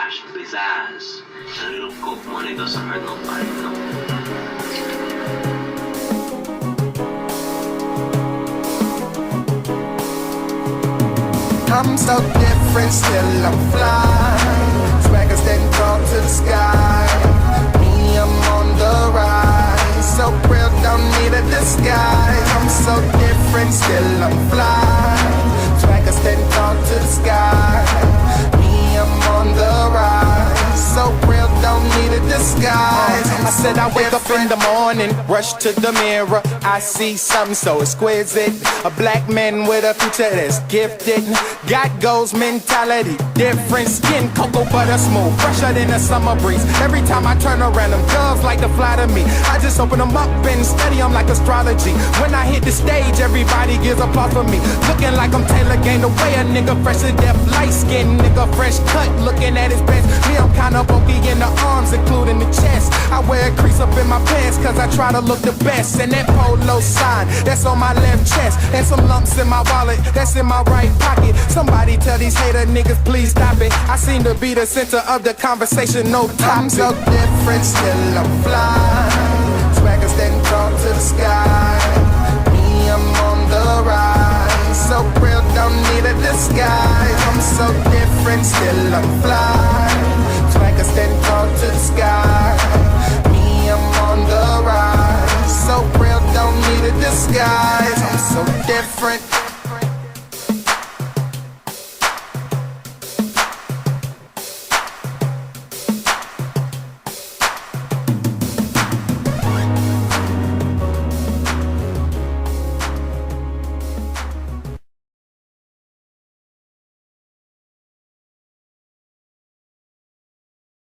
flash, pizzazz. A little coke money doesn't hurt nobody, you know? I'm so different, still I'm fly. Swaggers then talk to the sky. Me, I'm on the rise. So real, don't need a disguise. I'm so different, still I'm fly. Swaggers then talk to the sky. Me, I'm on the rise. So real, don't need a disguise. I said I wake up in the morning, rush to the mirror. I see something so exquisite. A black man with a future that's gifted. Got goals mentality, different skin, cocoa butter smooth, fresher than a summer breeze. Every time I turn around, them doves like to fly to me. I just open them up and study them like astrology. When I hit the stage, everybody gives applause for me. Looking like I'm Taylor Gained away, a nigga fresh to death, light skin, nigga fresh cut, looking at his best. Me, I'm kinda bulky in the arms, including the chest. I wear a crease up in my pants, cause I try to look the best. And that polo sign, that's on my left chest. And some lumps in my wallet, that's in my right pocket. Somebody tell these hater niggas, please stop it. I seem to be the center of the conversation, no topic. I'm so different, still I'm fly. Swaggers then talk to the sky. Me, I'm on the rise. So real, don't need a disguise. I'm so different, still I'm fly. Swaggers then talk to the sky. Me, I'm on the rise. So real, don't need a disguise. I'm so different.